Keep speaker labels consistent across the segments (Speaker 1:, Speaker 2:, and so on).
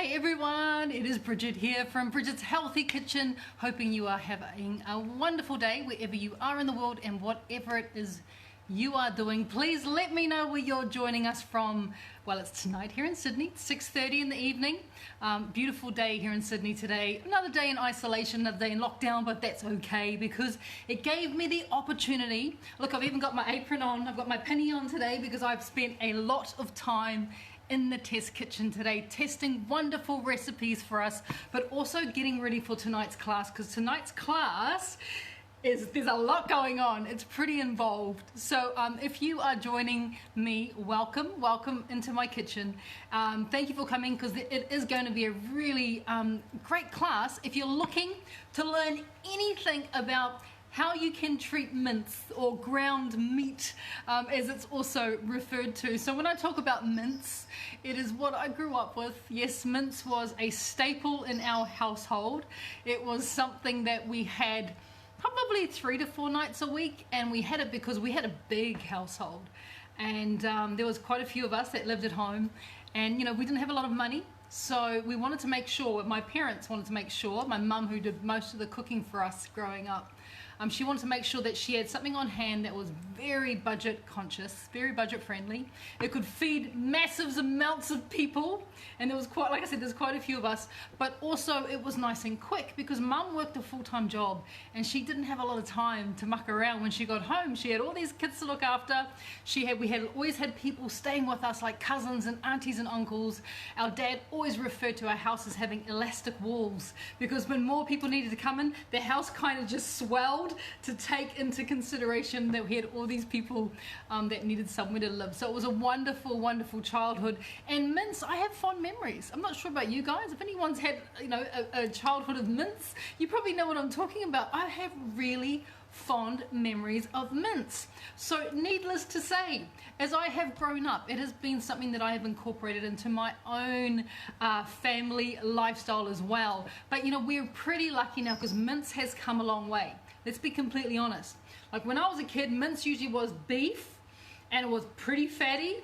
Speaker 1: Hey everyone, it is Bridget here from Bridget's Healthy Kitchen, hoping you are having a wonderful day wherever you are in the world and whatever it is you are doing. Please let me know where you're joining us from. Well, it's tonight here in Sydney, 6:30 in the evening. Beautiful day here in Sydney today. Another day in isolation, another day in lockdown, but that's okay because it gave me the opportunity. Look, I've even got my apron on, I've got my penny on today because I've spent a lot of time in the test kitchen today, testing wonderful recipes for us, but also getting ready for tonight's class, because tonight's class there's a lot going on. It's pretty involved. So if you are joining me, welcome into my kitchen. Thank you for coming, because it is going to be a really great class if you're looking to learn anything about how you can treat mince, or ground meat, as it's also referred to. So when I talk about mince, it is what I grew up with. Yes, mince was a staple in our household. It was something that we had probably 3 to 4 nights a week, and we had it because we had a big household, and there was quite a few of us that lived at home, and you know, we didn't have a lot of money. So we wanted to make sure, my parents wanted to make sure, my mum, who did most of the cooking for us growing up, she wanted to make sure that she had something on hand that was very budget conscious, very budget friendly. It could feed massive amounts of people, and there was quite, like I said, there's quite a few of us, but also it was nice and quick because mum worked a full-time job and she didn't have a lot of time to muck around when she got home. She had all these kids to look after. We had always had people staying with us, like cousins and aunties and uncles. Our dad always referred to our house as having elastic walls, because when more people needed to come in, the house kind of just swelled to take into consideration that we had all these people that needed somewhere to live. So it was a wonderful, wonderful childhood. And mince, I have fond memories. I'm not sure about you guys. If anyone's had, you know, a childhood of mince, you probably know what I'm talking about. I have really fond memories of mince. So needless to say, as I have grown up, it has been something that I have incorporated into my own family lifestyle as well. But you know, we're pretty lucky now because mince has come a long way. Let's be completely honest. Like when I was a kid, mince usually was beef, and it was pretty fatty,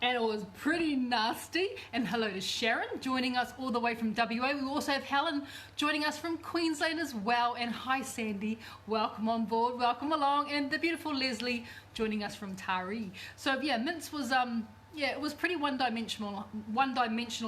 Speaker 1: and it was pretty nasty. And hello to Sharon joining us all the way from WA. We also have Helen joining us from Queensland as well. And hi Sandy, welcome on board, welcome along. And the beautiful Leslie joining us from Taree. So yeah, mince was yeah, it was pretty one-dimensional,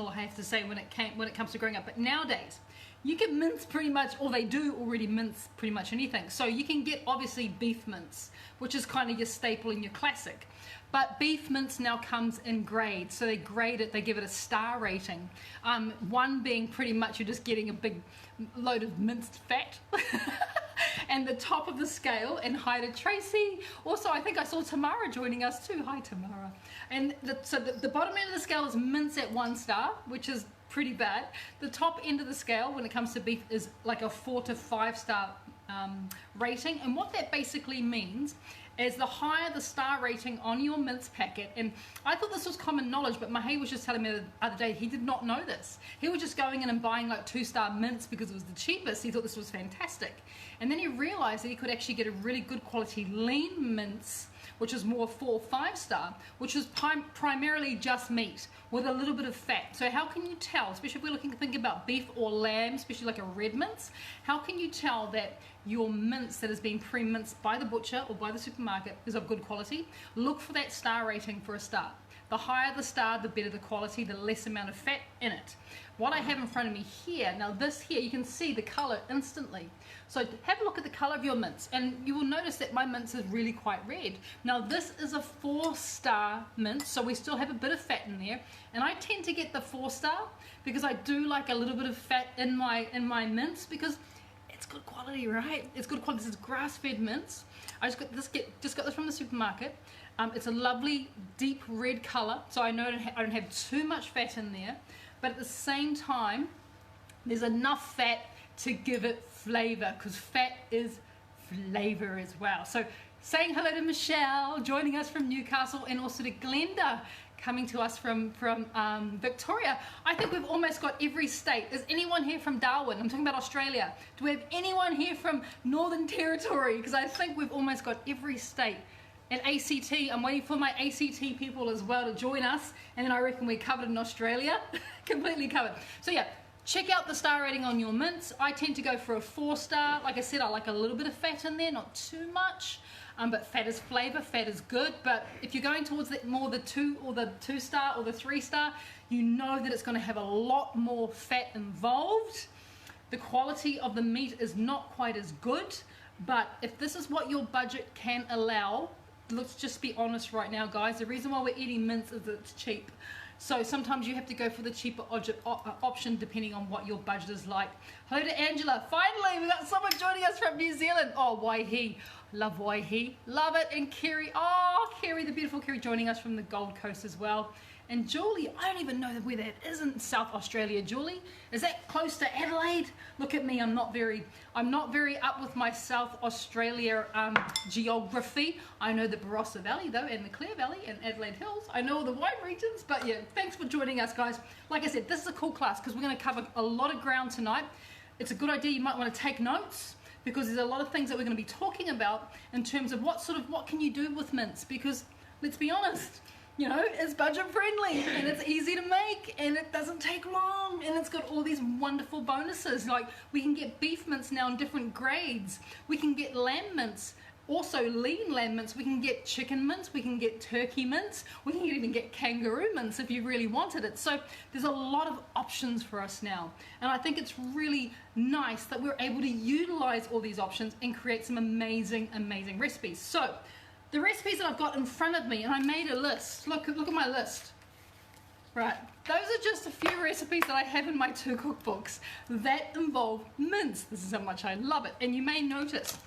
Speaker 1: I have to say, when it comes to growing up. But nowadays, you can mince pretty much, or they do already mince pretty much anything. So you can get obviously beef mince, which is kind of your staple and your classic. But beef mince now comes in grades. So they grade it, they give it a star rating. 1 being pretty much you're just getting a big load of minced fat. And the top of the scale, and hi to Tracy. Also, I think I saw Tamara joining us too. Hi Tamara. And so the bottom end of the scale is mince at 1 star, which is pretty bad. The top end of the scale when it comes to beef is like a 4 to 5 star rating. And what that basically means is the higher the star rating on your mince packet, and I thought this was common knowledge, but Mahay was just telling me the other day he did not know this. He was just going in and buying like 2-star mince because it was the cheapest. He thought this was fantastic. And then he realized that he could actually get a really good quality lean mince, which is more 4 or 5 star, which was primarily just meat with a little bit of fat. So how can you tell, especially if we're thinking about beef or lamb, especially like a red mince, how can you tell that your mince that has been pre-minced by the butcher or by the supermarket is of good quality? Look for that star rating for a star. The higher the star, the better the quality, the less amount of fat in it. What I have in front of me here, now this here, you can see the color instantly. So have a look at the color of your mince, and you will notice that my mince is really quite red. Now this is a 4-star mince, so we still have a bit of fat in there, and I tend to get the 4-star because I do like a little bit of fat in my mince, because it's good quality, right? It's good quality. This is grass-fed mince. I just got this from the supermarket. It's a lovely deep red color, so I know I don't have too much fat in there, but at the same time, there's enough fat to give it flavor, because fat is flavor as well. So saying hello to Michelle joining us from Newcastle, and also to Glenda coming to us from Victoria. I think we've almost got every state. Is anyone here from Darwin? I'm talking about Australia. Do we have anyone here from Northern Territory? Because I think we've almost got every state And ACT, I'm waiting for my ACT people as well to join us, and then I reckon we're covered in Australia. Completely covered. So yeah, check out the star rating on your mince. I tend to go for a 4-star. Like I said, I like a little bit of fat in there, not too much. But fat is flavor, fat is good. But if you're going towards more the 2 or the 2-star or the 3-star, you know that it's going to have a lot more fat involved. The quality of the meat is not quite as good. But if this is what your budget can allow, let's just be honest right now, guys. The reason why we're eating mince is that it's cheap. So sometimes you have to go for the cheaper option depending on what your budget is like. Hello to Angela. Finally, we got someone joining us from New Zealand. Oh, Waihi. Love Waihi. Love it. And Kerry. Oh, Kerry, the beautiful Kerry, joining us from the Gold Coast as well. And Julie, I don't even know where that is in South Australia. Julie, is that close to Adelaide? Look at me, I'm not very up with my South Australia geography. I know the Barossa Valley though, and the Clare Valley, and Adelaide Hills. I know all the wine regions, but yeah, thanks for joining us, guys. Like I said, this is a cool class because we're going to cover a lot of ground tonight. It's a good idea. You might want to take notes, because there's a lot of things that we're going to be talking about in terms of what can you do with mince, because let's be honest, you know, it's budget friendly and it's easy to make and it doesn't take long and it's got all these wonderful bonuses. Like we can get beef mince now in different grades. We can get lamb mince, also lean lamb mince. We can get chicken mince. We can get turkey mince. We can even get kangaroo mince if you really wanted it. So there's a lot of options for us now. And I think it's really nice that we're able to utilize all these options and create some amazing, amazing recipes. So the recipes that I've got in front of me, and I made a list. Look at my list. Right, those are just a few recipes that I have in my 2 cookbooks that involve mince. This is how much I love it. And you may notice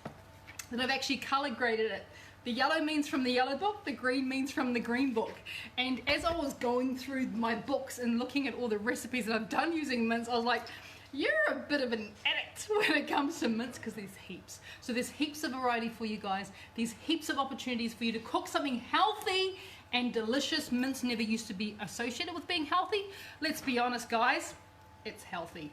Speaker 1: that I've actually color graded it. The yellow means from the yellow book, the green means from the green book. And as I was going through my books and looking at all the recipes that I've done using mince, I was like, you're a bit of an addict when it comes to mince, because there's heaps. So there's heaps of variety for you guys. There's heaps of opportunities for you to cook something healthy and delicious. Mince never used to be associated with being healthy. Let's be honest, guys, it's healthy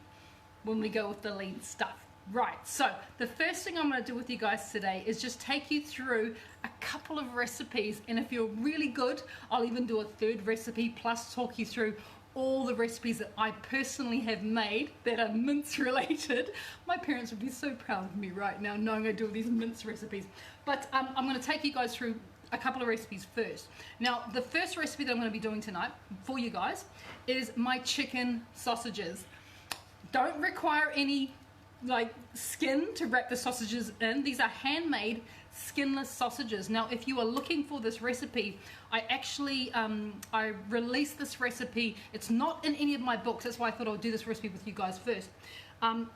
Speaker 1: when we go with the lean stuff. Right, so the first thing I'm going to do with you guys today is just take you through a couple of recipes, and if you're really good, I'll even do a 3rd recipe plus talk you through all the recipes that I personally have made that are mince related. My parents would be so proud of me right now knowing I do all these mince recipes. But I'm going to take you guys through a couple of recipes first. Now, the first recipe that I'm going to be doing tonight for you guys is my chicken sausages. Don't require any like skin to wrap the sausages in. These are handmade skinless sausages. Now, if you are looking for this recipe, I actually I released this recipe. It's not in any of my books. That's why I thought I'll do this recipe with you guys first.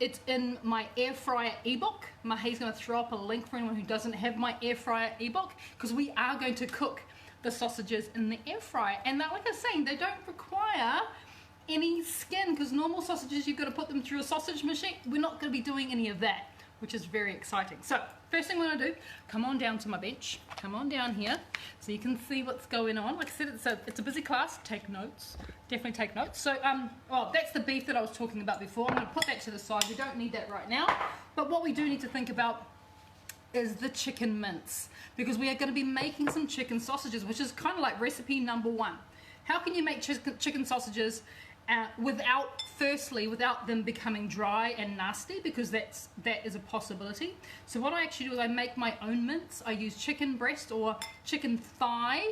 Speaker 1: It's in my air fryer ebook. Mahay's going to throw up a link for anyone who doesn't have my air fryer ebook, because we are going to cook the sausages in the air fryer. And like I was saying, they don't require any skin, because normal sausages, you've got to put them through a sausage machine. We're not going to be doing any of that, which is very exciting. So first thing we're going to do, come on down to my bench. Come on down here so you can see what's going on. Like I said, it's a busy class. Take notes. Definitely take notes. So well, that's the beef that I was talking about before. I'm going to put that to the side. We don't need that right now. But what we do need to think about is the chicken mince, because we are going to be making some chicken sausages, which is kind of like recipe number 1. How can you make chicken sausages without them becoming dry and nasty, because that is a possibility. So what I actually do is I make my own mince. I use chicken breast or chicken thigh,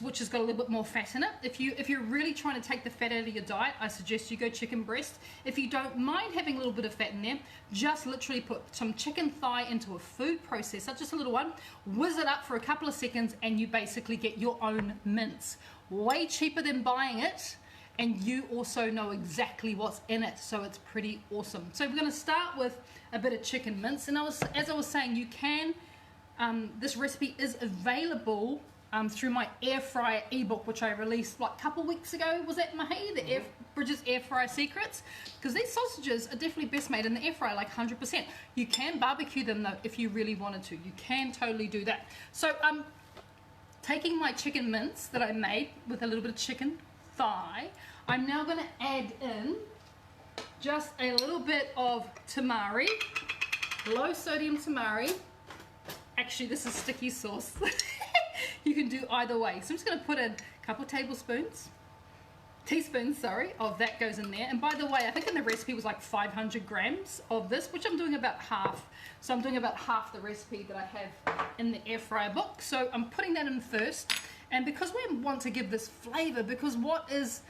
Speaker 1: which has got a little bit more fat in it. If you're really trying to take the fat out of your diet, I suggest you go chicken breast. If you don't mind having a little bit of fat in there, just literally put some chicken thigh into a food processor, just a little one, whiz it up for a couple of seconds, and you basically get your own mince. Way cheaper than buying it, and you also know exactly what's in it, so it's pretty awesome. So we're going to start with a bit of chicken mince, and as I was saying, you can, this recipe is available through my air fryer ebook, which I released like a couple weeks ago. Was that Mahay, the Bridget's air fryer secrets? Because these sausages are definitely best made in the air fryer, like 100%. You can barbecue them though if you really wanted to. You can totally do that. So taking my chicken mince that I made with a little bit of chicken thigh, I'm now going to add in just a little bit of tamari, low sodium tamari. Actually, this is sticky sauce. You can do either way. So I'm just going to put in a couple of teaspoons, sorry, of that goes in there. And by the way, I think in the recipe was like 500 grams of this, which I'm doing about half. So I'm doing about half the recipe that I have in the air fryer book. So I'm putting that in first. And because we want to give this flavor, because what is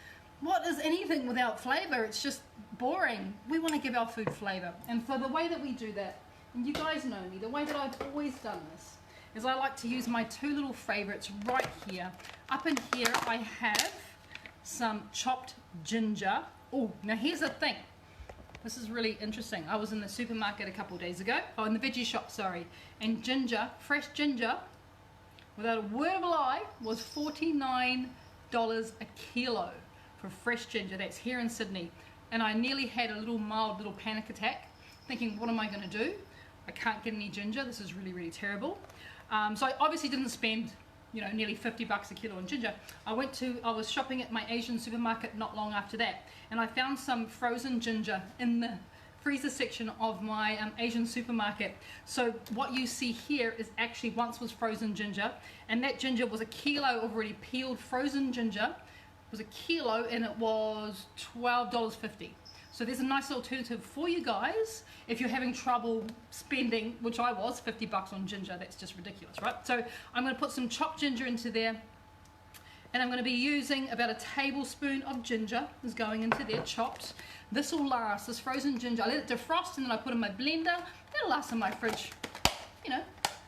Speaker 1: anything without flavor? It's just boring. We want to give our food flavor. And so the way that we do that, and you guys know me, the way that I've always done this is I like to use my two little favorites right here. Up in here I have some chopped ginger. Oh, now here's the thing. This is really interesting. I was in the supermarket a couple of days ago. Oh, in the veggie shop, sorry. And ginger, fresh ginger, without a word of a lie, was $49 a kilo for fresh ginger. That's here in Sydney. And I nearly had a mild little panic attack, thinking, what am I going to do? I can't get any ginger. This is really, really terrible. So I obviously didn't spend, you know, nearly $50 a kilo on ginger. I was shopping at my Asian supermarket not long after that, and I found some frozen ginger in the freezer section of my Asian supermarket. So what you see here is actually once was frozen ginger, and that ginger was a kilo already peeled frozen ginger. It was a kilo, and it was $12.50. So there's a nice alternative for you guys if you're having trouble spending, which I was, $50 on ginger. That's just ridiculous, right? So I'm going to put some chopped ginger into there, and I'm going to be using about a tablespoon of ginger is going into there, chopped. This will last, this frozen ginger. I let it defrost, and then I put it in my blender. That'll last in my fridge, you know,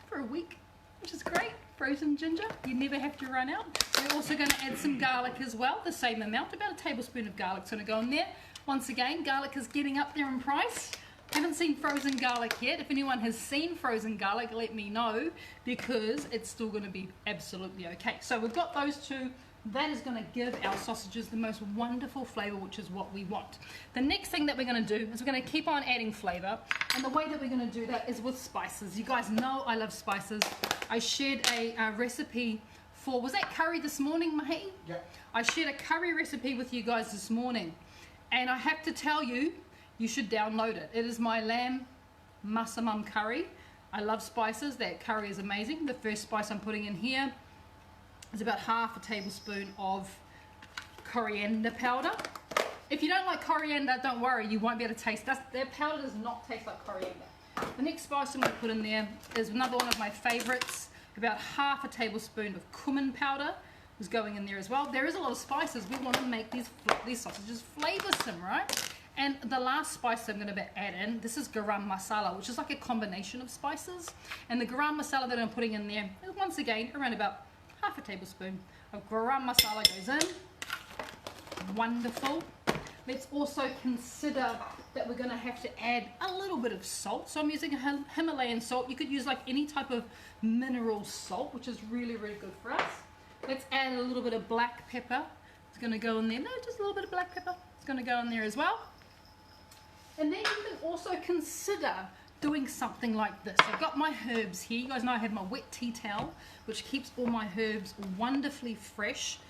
Speaker 1: for a week, which is great. Frozen ginger, you never have to run out. We're also going to add some garlic as well, the same amount, about a tablespoon of garlic's going to go in there. Once again, garlic is getting up there in price. I haven't seen frozen garlic yet. If anyone has seen frozen garlic, let me know, because it's still going to be absolutely okay. So we've got those two. That is going to give our sausages the most wonderful flavor, which is what we want. The next thing that we're going to do is we're going to keep on adding flavor, and the way that we're going to do that is with spices. You guys know I love spices. I shared a recipe for, was that curry this morning, Mahi?
Speaker 2: Yeah.
Speaker 1: I shared a curry recipe with you guys this morning. And I have to tell you, you should download it. It is my lamb masamam curry. I love spices. That curry is amazing. The first spice I'm putting in here is about half a tablespoon of coriander powder. If you don't like coriander, don't worry, you won't be able to taste that. That powder does not taste like coriander. The next spice I'm going to put in there is another one of my favorites, about half a tablespoon of cumin powder. Is going in there as well. There is a lot of spices. We want to make these sausages flavoursome, right? And the last spice I'm going to add in, this is garam masala, which is like a combination of spices. And the garam masala that I'm putting in there is, once again, around about half a tablespoon of garam masala goes in. Wonderful. Let's also consider that we're going to have to add a little bit of salt. So I'm using a Himalayan salt. You could use like any type of mineral salt, which is really, really good for us. Let's add a little bit of black pepper. It's going to go in there. No, just a little bit of black pepper. It's going to go in there as well. And then you can also consider doing something like this. I've got my herbs here. You guys know I have my wet tea towel, which keeps all my herbs wonderfully fresh.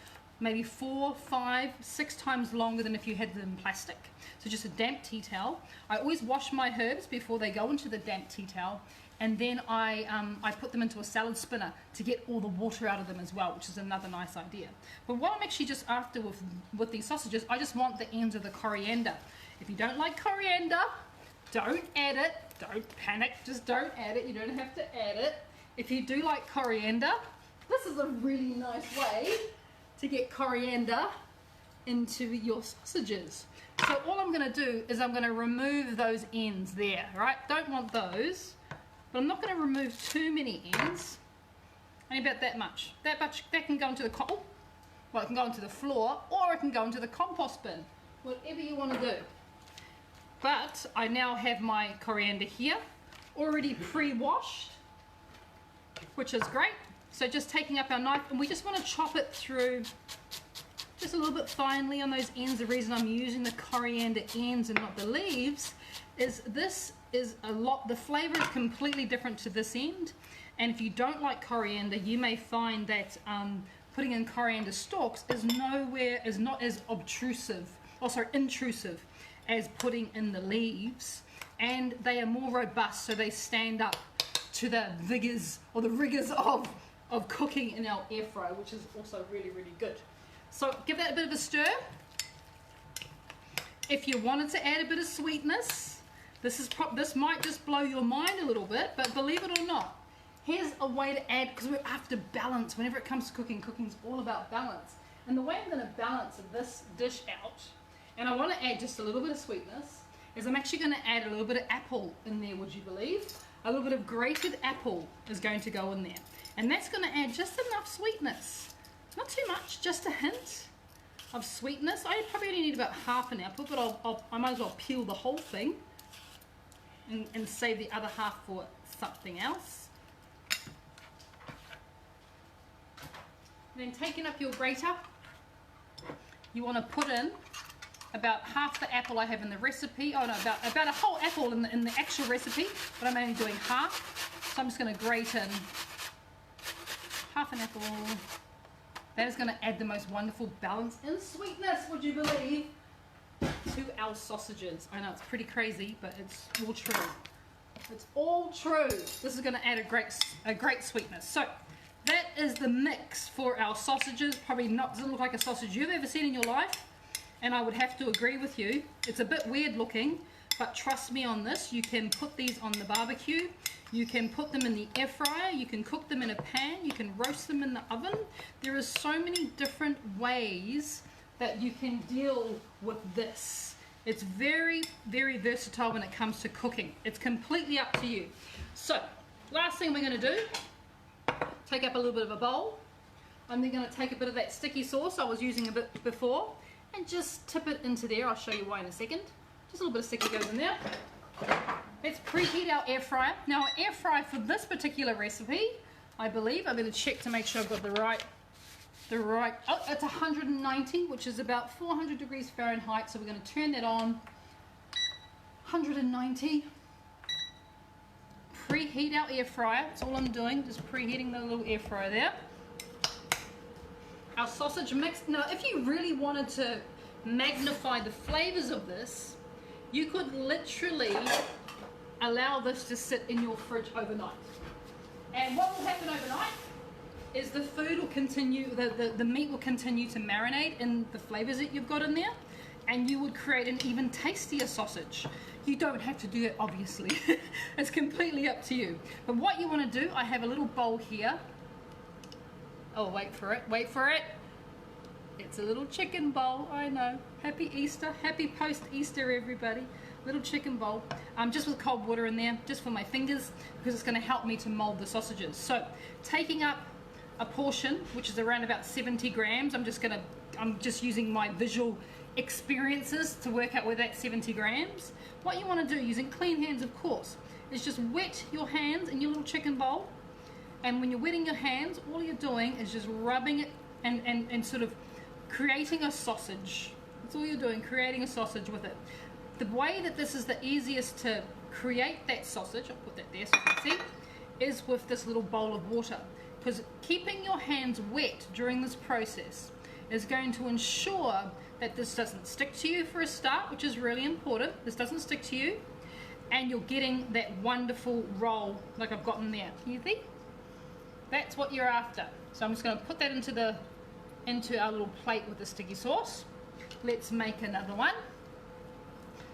Speaker 1: Maybe 4, 5, 6 times longer than if you had them in plastic. So just a damp tea towel. I always wash my herbs before they go into the damp tea towel. And then I put them into a salad spinner to get all the water out of them as well, which is another nice idea. But what I'm actually just after with these sausages, I just want the ends of the coriander. If you don't like coriander, don't add it. Don't panic, just don't add it. You don't have to add it. If you do like coriander, this is a really nice way to get coriander into your sausages. So all I'm going to do is I'm going to remove those ends there, right? Don't want those. But I'm not going to remove too many ends. Only about that much. That can go into the it can go into the floor, or it can go into the compost bin. Whatever you want to do. But I now have my coriander here, already pre-washed, which is great. So just taking up our knife, and we just want to chop it through just a little bit finely on those ends. The reason I'm using the coriander ends and not the leaves is this is the flavor is completely different to this end, and if you don't like coriander, you may find that putting in coriander stalks is not as intrusive as putting in the leaves, and they are more robust, so they stand up to the vigors or the rigors of cooking in our air fryer, which is also really, really good. So give that a bit of a stir. If you wanted to add a bit of sweetness, this might just blow your mind a little bit, but believe it or not, here's a way to add, because we're after balance. Whenever it comes to cooking, cooking's all about balance. And the way I'm going to balance this dish out, and I want to add just a little bit of sweetness, is I'm actually going to add a little bit of apple in there, would you believe? A little bit of grated apple is going to go in there. And that's going to add just enough sweetness. Not too much, just a hint of sweetness. I probably only need about half an apple, but I might as well peel the whole thing and save the other half for something else. Then taking up your grater, you want to put in about half the apple I have in the recipe. Oh no, about a whole apple in the actual recipe, but I'm only doing half. So I'm just going to grate in half an apple. That is going to add the most wonderful balance and sweetness, would you believe, to our sausages. I know it's pretty crazy, but it's all true. It's all true. This is going to add a great sweetness. So that is the mix for our sausages. Probably doesn't look like a sausage you've ever seen in your life. And I would have to agree with you. It's a bit weird looking, but trust me on this. You can put these on the barbecue. You can put them in the air fryer. You can cook them in a pan. You can roast them in the oven. There are so many different ways that you can deal with this. It's very, very versatile when it comes to cooking. It's completely up to you. So, last thing we're going to do, take up a little bit of a bowl. I'm then going to take a bit of that sticky sauce I was using a bit before and just tip it into there. I'll show you why in a second. Just a little bit of sticky goes in there. Let's preheat our air fryer. Now, our air fryer for this particular recipe, I believe, I'm going to check to make sure I've got the right, oh, it's 190, which is about 400 degrees Fahrenheit. So we're going to turn that on. 190. Preheat our air fryer. That's all I'm doing, just preheating the little air fryer there. Our sausage mix. Now, if you really wanted to magnify the flavors of this, you could literally allow this to sit in your fridge overnight. And what will happen overnight is the food will continue, the meat will continue to marinate in the flavors that you've got in there, and you would create an even tastier sausage. You don't have to do it, obviously. It's completely up to you. But what you want to do, I have a little bowl here. Oh, wait for it, wait for it. It's a little chicken bowl, I know. Happy Easter, happy post-Easter, everybody. Little chicken bowl, just with cold water in there, just for my fingers, because it's going to help me to mold the sausages. So, taking up a portion, which is around about 70 grams, I'm just using my visual experiences to work out where that 70 grams. What you want to do, using clean hands, of course, is just wet your hands in your little chicken bowl. And when you're wetting your hands, all you're doing is just rubbing it and sort of creating a sausage. That's all you're doing, creating a sausage with it. The way that this is the easiest to create that sausage, I'll put that there so you can see, is with this little bowl of water. Because keeping your hands wet during this process is going to ensure that this doesn't stick to you for a start, which is really important. This doesn't stick to you, and you're getting that wonderful roll like I've gotten there. Can you see? That's what you're after. So I'm just going to put that into our little plate with the sticky sauce. Let's make another one.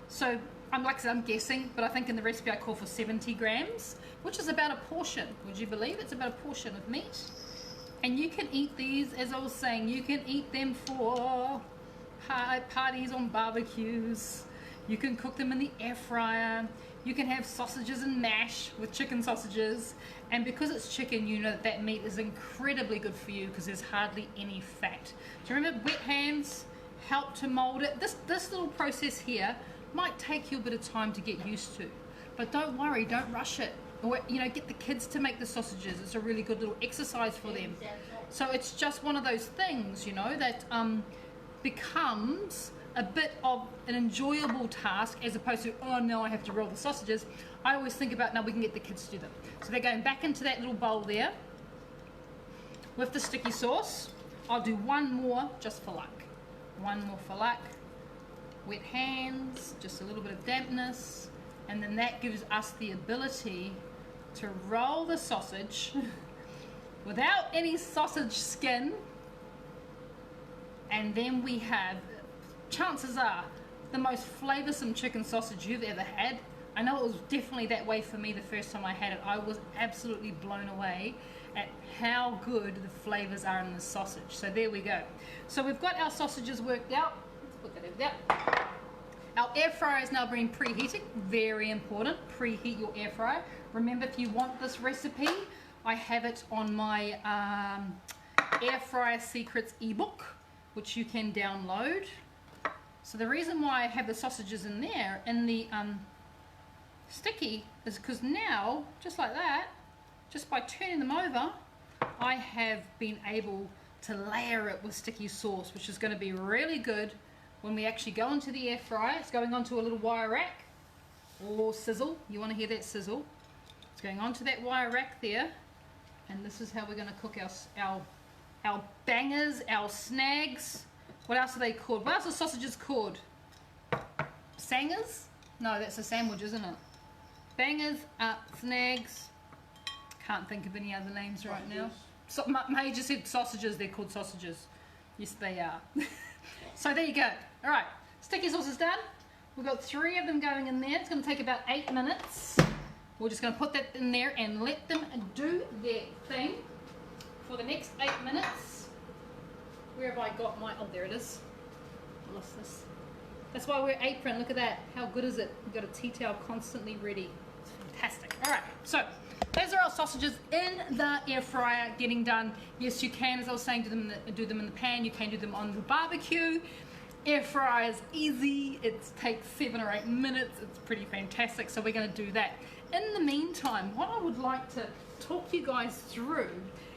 Speaker 1: So like I said, I'm guessing, but I think in the recipe I call for 70 grams, which is about a portion. Would you believe it's about a portion of meat? And you can eat these, as I was saying, you can eat them for parties on barbecues. You can cook them in the air fryer. You can have sausages and mash with chicken sausages. And because it's chicken, you know that meat is incredibly good for you because there's hardly any fat. Do you remember wet hands help to mold it? This little process here might take you a bit of time to get used to. But don't worry, don't rush it. Or, get the kids to make the sausages. It's a really good little exercise for them. So it's just one of those things, that becomes a bit of an enjoyable task as opposed to, oh no, I have to roll the sausages. I always think about, no, we can get the kids to do them. So they're going back into that little bowl there with the sticky sauce. I'll do one more just for luck. One more for luck. Wet hands, just a little bit of dampness, and then that gives us the ability to roll the sausage without any sausage skin. And then we have, chances are, the most flavoursome chicken sausage you've ever had. I know it was definitely that way for me the first time I had it. I was absolutely blown away at how good the flavours are in the sausage. So there we go. So we've got our sausages worked out. Let's put that over there. Our air fryer is now being preheated. Very important. Preheat your air fryer. Remember, if you want this recipe, I have it on my Air Fryer Secrets ebook, which you can download. So the reason why I have the sausages in there in the sticky is because now, just like that, just by turning them over, I have been able to layer it with sticky sauce, which is going to be really good when we actually go into the air fryer. It's going onto a little wire rack or sizzle. You want to hear that sizzle? It's going onto that wire rack there, and this is how we're going to cook our bangers, our snags. What else are they called? What else are sausages called? Sangers? No, that's a sandwich, isn't it? Bangers, snags. Can't think of any other names right now. So, May just said sausages. They're called sausages. Yes, they are. So there you go. All right, sticky sauce is done. We've got 3 of them going in there. It's going to take about 8 minutes. We're just going to put that in there and let them do their thing for the next 8 minutes. Where have I got my, oh there it is. I lost this. That's why we're apron, look at that. How good is it? We've got a tea towel constantly ready. It's fantastic. All right, so those are our sausages in the air fryer getting done. Yes, you can, as I was saying, do them in the pan. You can do them on the barbecue. Air fryer is easy. It takes 7 or 8 minutes. It's pretty fantastic, so we're gonna do that. In the meantime, what I would like to talk you guys through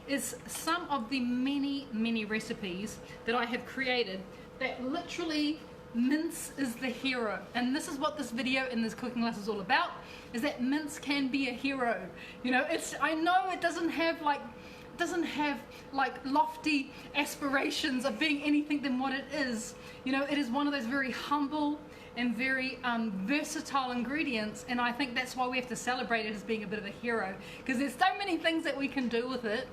Speaker 1: is some of the many recipes that I have created that literally Mince is the hero. And this is what this video and this cooking class is all about, is that Mince can be a hero. You know, I know it doesn't have like lofty aspirations of being anything than what it is. You know, it is one of those very humble and very versatile ingredients, and I think that's why we have to celebrate it as being a bit of a hero, because there's so many things that we can do with it.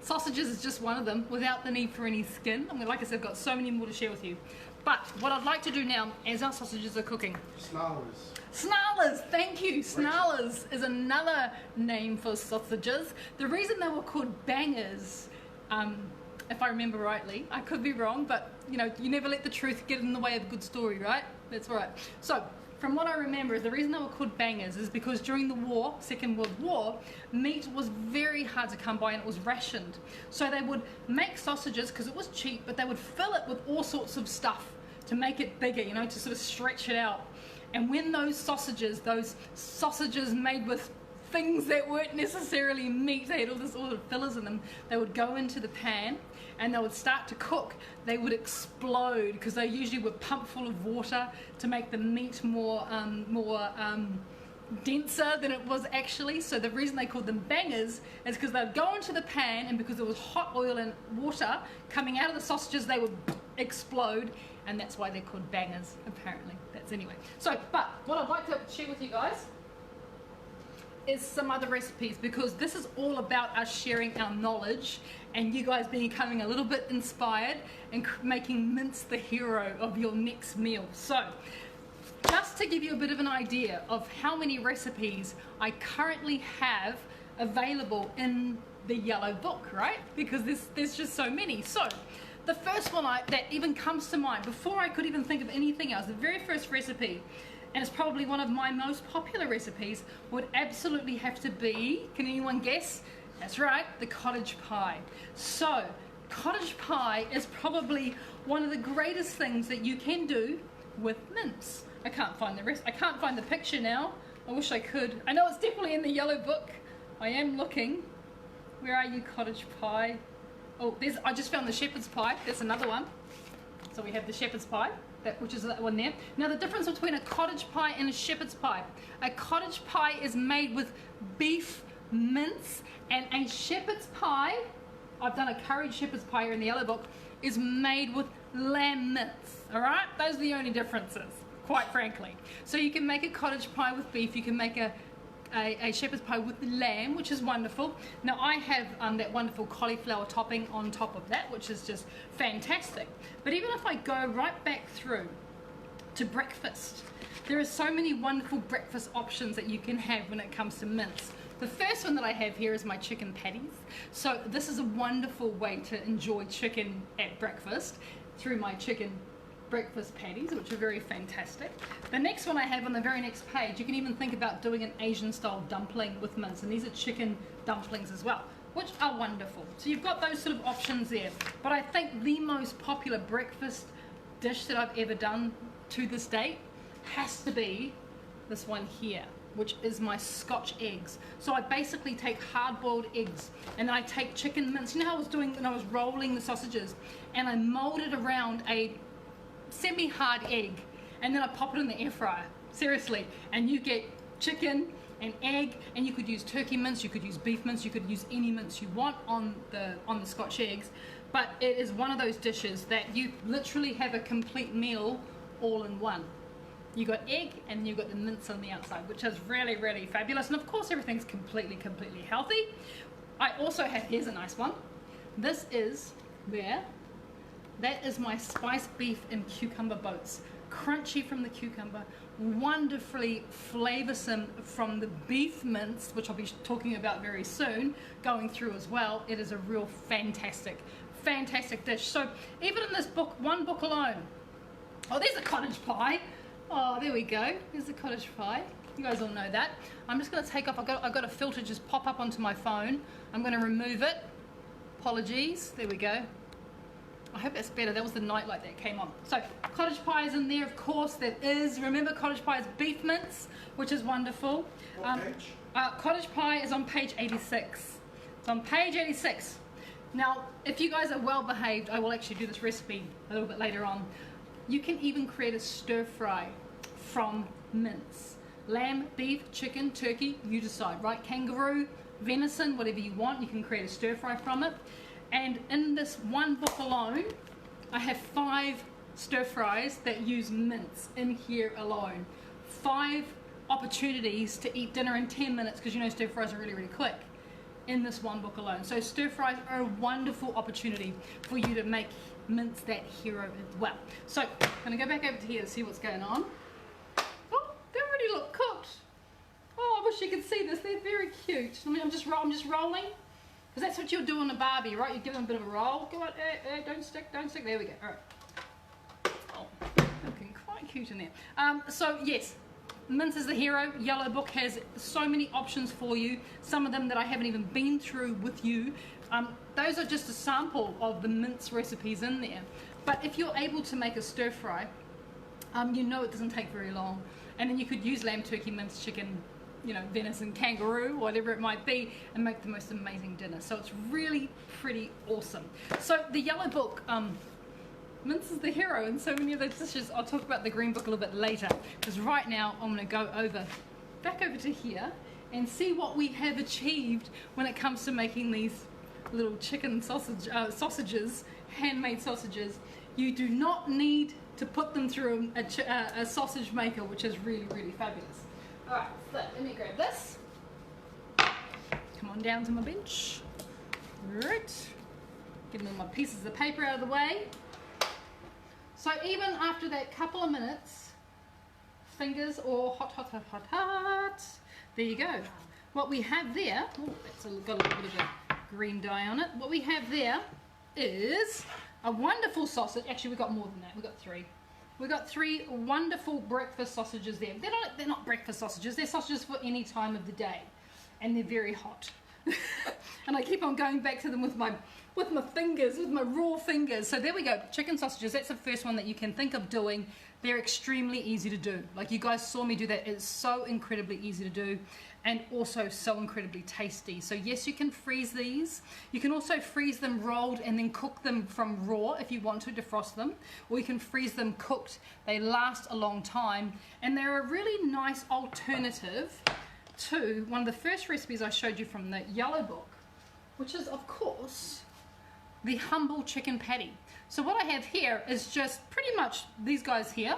Speaker 1: Sausages is just one of them, without the need for any skin. I mean, like I said, I've got so many more to share with you. But what I'd like to do now, as our sausages are cooking... Snarlers. Snarlers, thank you. Snarlers is another name for sausages. The reason they were called bangers, if I remember rightly, I could be wrong, but you know, you never let the truth get in the way of a good story, right? That's right. So, from what I remember, is the reason they were called bangers is because during the war, Second World War, meat was very hard to come by and it was rationed. So they would make sausages because it was cheap, but they would fill it with all sorts of stuff to make it bigger, you know, to sort of stretch it out. And when those sausages made with things that weren't necessarily meat, they had all the fillers in them, they would go into the pan and they would start to cook. They would explode because they usually were pumped full of water to make the meat more denser than it was actually. So the reason they called them bangers is because they'd go into the pan, and because there was hot oil and water coming out of the sausages, they would explode, and that's why they're called bangers, apparently. That's anyway. So, but what I'd like to share with you guys is some other recipes, because this is all about us sharing our knowledge and you guys becoming a little bit inspired and making Mince the hero of your next meal. So, just to give you a bit of an idea of how many recipes I currently have available in the yellow book, right? Because there's just so many. So, the first one that even comes to mind, before I could even think of anything else, the very first recipe, and it's probably one of my most popular recipes, would absolutely have to be, can anyone guess? That's right, the cottage pie. So, cottage pie is probably one of the greatest things that you can do with mince. I can't find the rest. I can't find the picture now. I wish I could. I know it's definitely in the yellow book. I am looking. Where are you, cottage pie? Oh, I just found the shepherd's pie. That's another one. So we have the shepherd's pie, which is that one there. Now the difference between a cottage pie and a shepherd's pie. A cottage pie is made with beef mince, and a shepherd's pie, I've done a curried shepherd's pie here in the yellow book, is made with lamb mince. Alright? Those are the only differences, quite frankly. So you can make a cottage pie with beef, you can make a a shepherd's pie with lamb, which is wonderful. Now I have that wonderful cauliflower topping on top of that, which is just fantastic. But even if I go right back through to breakfast, there are so many wonderful breakfast options that you can have when it comes to mince. The first one that I have here is my chicken patties. So this is a wonderful way to enjoy chicken at breakfast through my chicken breakfast patties, which are very fantastic. The next one I have on the very next page, you can even think about doing an Asian style dumpling with mince, and these are chicken dumplings as well, which are wonderful. So you've got those sort of options there. But I think the most popular breakfast dish that I've ever done to this date has to be this one here, which is my Scotch eggs. So I basically take hard-boiled eggs and then I take chicken mince. You know how I was doing when I was rolling the sausages, and I mold it around a semi-hard egg, and then I pop it in the air fryer. Seriously, and you get chicken and egg, and you could use turkey mince, you could use beef mince, you could use any mince you want on the Scotch eggs. But it is one of those dishes that you literally have a complete meal all in one. You got egg and you got the mince on the outside, which is really, really fabulous. And of course everything's completely healthy. I also have, here's a nice one. This is there. That is my spiced beef and cucumber boats. Crunchy from the cucumber, wonderfully flavoursome from the beef mince, which I'll be talking about very soon, going through as well. It is a real fantastic dish. So even in this book, one book alone, oh, there's a cottage pie. Oh, there we go. There's the cottage pie. You guys all know that. I'm just going to take off. I've got a filter just pop up onto my phone. I'm going to remove it. Apologies. There we go. I hope that's better. That was the night light that came on. So cottage pie is in there, of course. That is. Remember, cottage pie is beef mince, which is wonderful.
Speaker 2: What page?
Speaker 1: Cottage pie is on page 86. It's on page 86. Now, if you guys are well behaved, I will actually do this recipe a little bit later on. You can even create a stir fry from mince. Lamb, beef, chicken, turkey, you decide, right? Kangaroo, venison, whatever you want, you can create a stir fry from it. And in this one book alone, I have 5 stir fries that use mince in here alone. 5 opportunities to eat dinner in 10 minutes, because you know stir fries are really, really quick in this one book alone. So stir fries are a wonderful opportunity for you to make mince that hero as well. So I'm going to go back over to here to see what's going on. Oh, they already look cooked. Oh, I wish you could see this. They're very cute. I'm just rolling. Because that's what you'll do on a Barbie, right? You give them a bit of a roll. Go on, don't stick. There we go. All right. Oh, looking quite cute in there. So yes, mince is the hero. Yellow book has so many options for you. Some of them that I haven't even been through with you. Those are just a sample of the mince recipes in there. But if you're able to make a stir fry, you know it doesn't take very long. And then you could use lamb, turkey, mince, chicken, you know, venison, kangaroo, whatever it might be, and make the most amazing dinner. So it's really pretty awesome. So the yellow book, mince is the hero in so many of those dishes. I'll talk about the green book a little bit later, because right now I'm going to go back over to here and see what we have achieved when it comes to making these little chicken sausages, handmade sausages. You do not need to put them through a sausage maker, which is really, really fabulous. Alright, so let me grab this. Come on down to my bench. Right. Getting all my pieces of paper out of the way. So even after that couple of minutes, fingers or hot. There you go. What we have there, oh, that's got a little bit of a green dye on it. What we have there is a wonderful sausage. Actually, we've got more than that. We've got 3. We've got 3 wonderful breakfast sausages there. They're not breakfast sausages. They're sausages for any time of the day, and they're very hot. And I keep on going back to them with my fingers, with my raw fingers. So there we go, chicken sausages. That's the first one that you can think of doing. They're extremely easy to do. Like you guys saw me do that. It's so incredibly easy to do, and also so incredibly tasty. So yes, you can freeze these. You can also freeze them rolled and then cook them from raw if you want to defrost them, or you can freeze them cooked. They last a long time, and they're a really nice alternative to one of the first recipes I showed you from the yellow book, which is of course the humble chicken patty. So what I have here is just pretty much these guys here,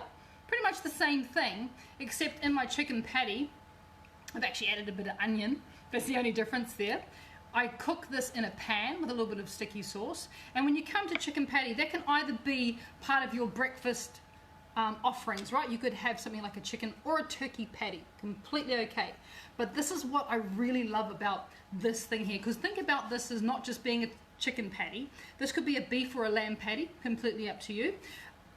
Speaker 1: pretty much the same thing, except in my chicken patty I've actually added a bit of onion. That's the only difference there. I cook this in a pan with a little bit of sticky sauce. And when you come to chicken patty, that can either be part of your breakfast offerings, right? You could have something like a chicken or a turkey patty, completely okay. But this is what I really love about this thing here, because think about this as not just being a chicken patty. This could be a beef or a lamb patty, completely up to you.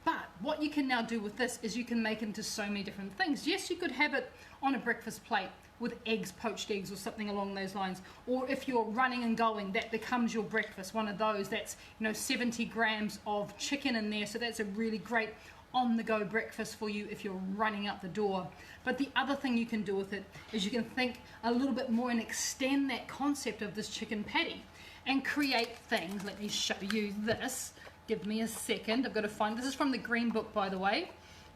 Speaker 1: But what you can now do with this is you can make it into so many different things. Yes, you could have it on a breakfast plate with eggs, poached eggs or something along those lines. Or if you're running and going, that becomes your breakfast, one of those. That's, 70 grams of chicken in there, so that's a really great on-the-go breakfast for you if you're running out the door. But the other thing you can do with it is you can think a little bit more and extend that concept of this chicken patty and create things. Let me show you this. Give me a second. I've got to find, this is from the green book, by the way.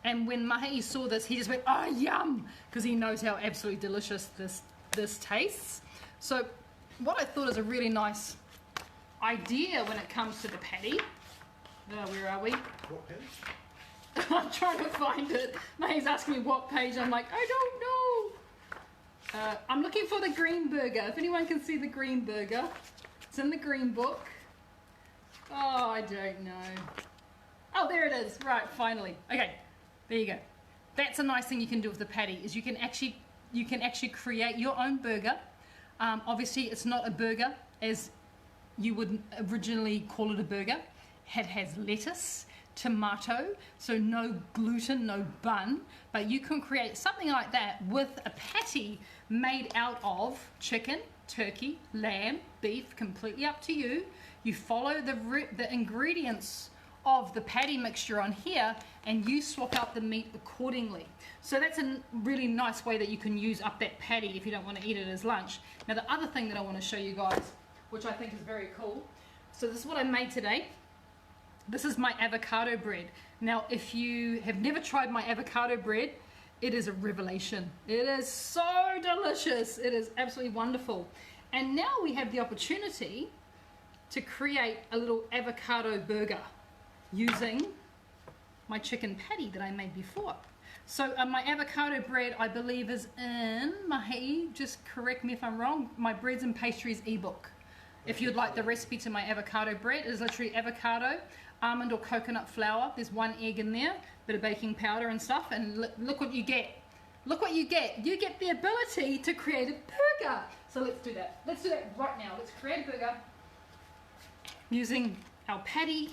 Speaker 1: And when Mahi saw this, he just went, oh, yum, because he knows how absolutely delicious this tastes. So what I thought is a really nice idea when it comes to the patty. Where are we?
Speaker 2: What page?
Speaker 1: I'm trying to find it. Mahi's asking me what page. I'm like, I don't know. I'm looking for the green burger. If anyone can see the green burger, it's in the green book. Oh, I don't know. Oh, there it is. Right, finally. Okay. There you go. That's a nice thing you can do with the patty, is you can actually create your own burger. Obviously, it's not a burger as you would originally call it a burger. It has lettuce, tomato, so no gluten, no bun, but you can create something like that with a patty made out of chicken, turkey, lamb, beef, completely up to you. You follow the ingredients of the patty mixture on here and you swap out the meat accordingly. So that's a really nice way that you can use up that patty if you don't want to eat it as lunch. Now the other thing that I want to show you guys, which I think is very cool, so this is what I made today. This is my avocado bread. Now if you have never tried my avocado bread, it is a revelation. It is so delicious. It is absolutely wonderful. And now we have the opportunity to create a little avocado burger using my chicken patty that I made before. So my avocado bread, I believe, is in Mahi, just correct me if I'm wrong, my breads and pastries ebook. If you'd like the recipe to my avocado bread, it is literally avocado, almond or coconut flour. There's 1 egg in there, bit of baking powder and stuff, and look what you get. Look what you get. You get the ability to create a burger. So let's do that. Let's do that right now. Let's create a burger using our patty,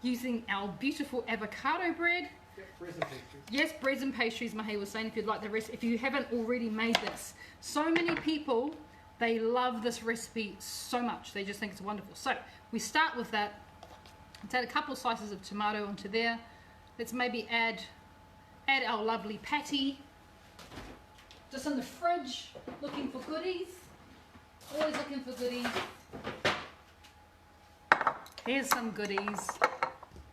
Speaker 1: using our beautiful avocado bread.
Speaker 2: Yep, breads and pastries.
Speaker 1: Yes, breads and pastries, Mahi was saying, if you'd like the rest, if you haven't already made this. So many people, they love this recipe so much. They just think it's wonderful. So we start with that. Let's add a couple of slices of tomato onto there. Let's maybe add our lovely patty. Just in the fridge, looking for goodies. Always looking for goodies. Here's some goodies.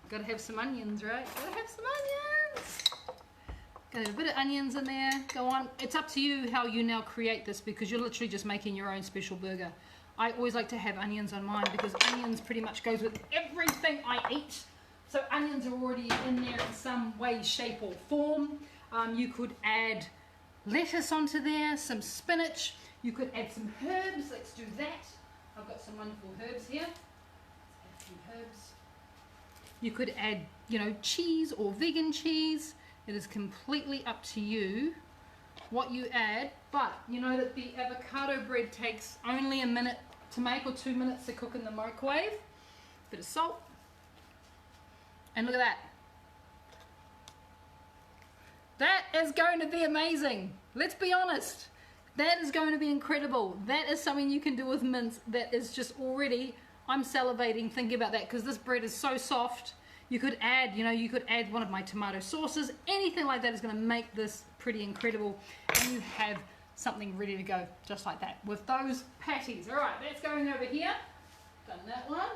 Speaker 1: Gotta have some onions, right? Gotta have some onions. Got a bit of onions in there. Go on. It's up to you how you now create this, because you're literally just making your own special burger. I always like to have onions on mine because onions pretty much goes with everything I eat. So onions are already in there in some way, shape or form. You could add lettuce onto there, some spinach. You could add some herbs. Let's do that. I've got some wonderful herbs here. Herbs. You could add, cheese or vegan cheese. It is completely up to you what you add, but you know that the avocado bread takes only a minute to make or 2 minutes to cook in the microwave. Bit of salt, and look at that. That is going to be amazing. Let's be honest. That is going to be incredible. That is something you can do with mince that is just already, I'm salivating thinking about that, because this bread is so soft. You could add, you could add one of my tomato sauces. Anything like that is going to make this pretty incredible. And you have something ready to go, just like that, with those patties. All right, that's going over here. Done that one.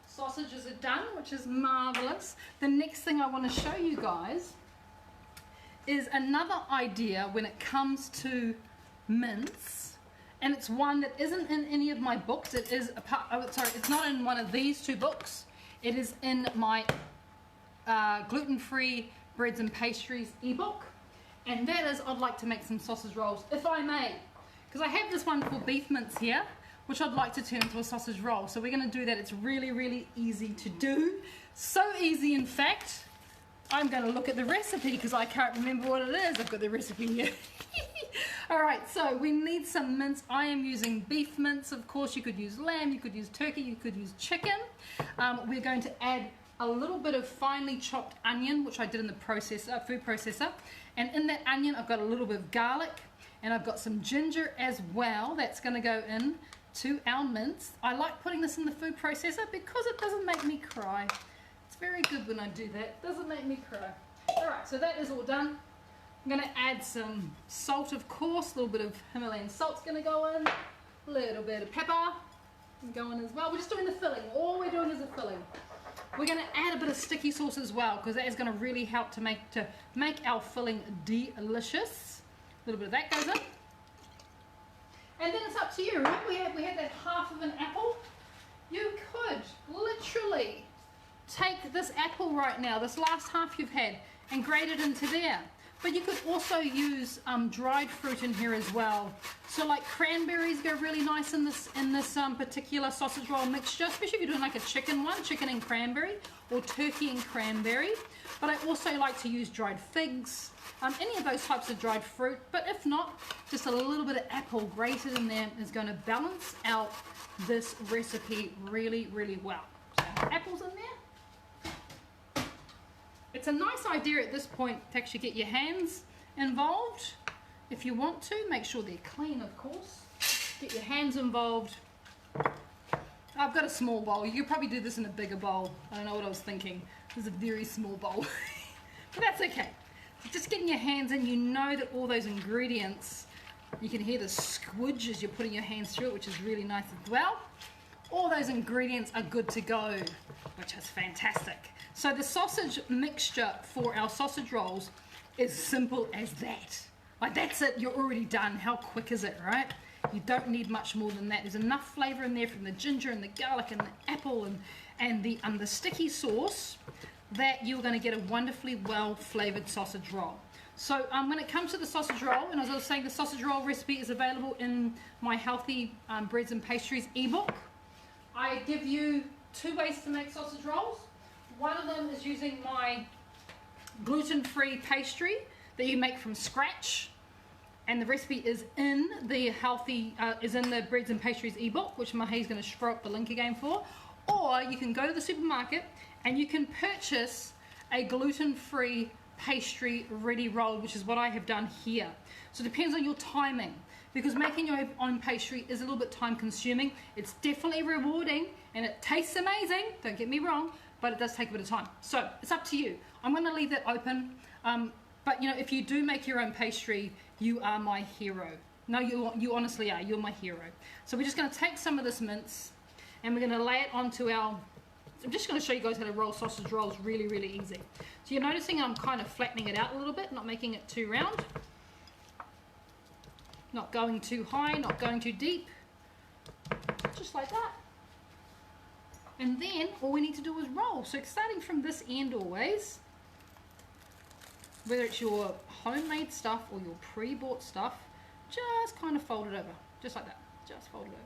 Speaker 1: Sausages are done, which is marvelous. The next thing I want to show you guys is another idea when it comes to mince. And it's one that isn't in any of my books. It is it's not in one of these 2 books. It is in my gluten-free breads and pastries ebook. and that is I'd like to make some sausage rolls, if I may. Because I have this wonderful beef mince here, which I'd like to turn into a sausage roll. So we're going to do that. It's really, really easy to do. So easy, in fact, I'm going to look at the recipe because I can't remember what it is. I've got the recipe here. Alright, so we need some mince. I am using beef mince. Of course, you could use lamb, you could use turkey, you could use chicken. We're going to add a little bit of finely chopped onion, which I did in the processor, food processor. And in that onion, I've got a little bit of garlic, and I've got some ginger as well. That's going to go in to our mince. I like putting this in the food processor because it doesn't make me cry. It's very good when I do that. It doesn't make me cry. Alright, so that is all done. I'm going to add some salt, of course. A little bit of Himalayan salt's going to go in. A little bit of pepper go in as well. We're just doing the filling. All we're doing is the filling. We're going to add a bit of sticky sauce as well because that is going to really help to make our filling delicious. A little bit of that goes in. And then it's up to you. Remember we had that half of an apple? You could literally take this apple right now, this last half you've had, and grate it into there. But you could also use dried fruit in here as well. So like cranberries go really nice in this particular sausage roll mixture, especially if you're doing like a chicken one, chicken and cranberry, or turkey and cranberry. But I also like to use dried figs, any of those types of dried fruit. But if not, just a little bit of apple grated in there is going to balance out this recipe really, really well. So apples in there. It's a nice idea at this point to actually get your hands involved. If you want to, make sure they're clean, of course. Get your hands involved. I've got a small bowl. You could probably do this in a bigger bowl. I don't know what I was thinking. This is a very small bowl. But that's okay. Just getting your hands in, you know that all those ingredients, you can hear the squidge as you're putting your hands through it, which is really nice as well. All those ingredients are good to go, which is fantastic. So the sausage mixture for our sausage rolls is simple as that. Like that's it, you're already done. How quick is it, right? You don't need much more than that. There's enough flavor in there from the ginger and the garlic and the apple and the sticky sauce that you're going to get a wonderfully well flavored sausage roll. So when it comes to the sausage roll, and as I was saying, the sausage roll recipe is available in my Healthy Breads and Pastries ebook. I give you 2 ways to make sausage rolls. One of them is using my gluten-free pastry that you make from scratch, and the recipe is in the Breads and Pastries ebook, which Mahay's going to throw up the link again for. Or you can go to the supermarket and you can purchase a gluten-free pastry ready roll, which is what I have done here. So it depends on your timing, because making your own pastry is a little bit time consuming. It's definitely rewarding and it tastes amazing, don't get me wrong, but it does take a bit of time. So it's up to you. I'm going to leave that open, but you know, if you do make your own pastry, you are my hero. No, you honestly are. You're my hero. So we're just going to take some of this mince and we're going to lay it onto our... I'm just going to show you guys how to roll sausage rolls really, really easy. So you're noticing I'm kind of flattening it out a little bit, not making it too round. Not going too high, not going too deep. Just like that. And then all we need to do is roll. So starting from this end always, whether it's your homemade stuff or your pre-bought stuff, just kind of fold it over. Just like that. Just fold it over.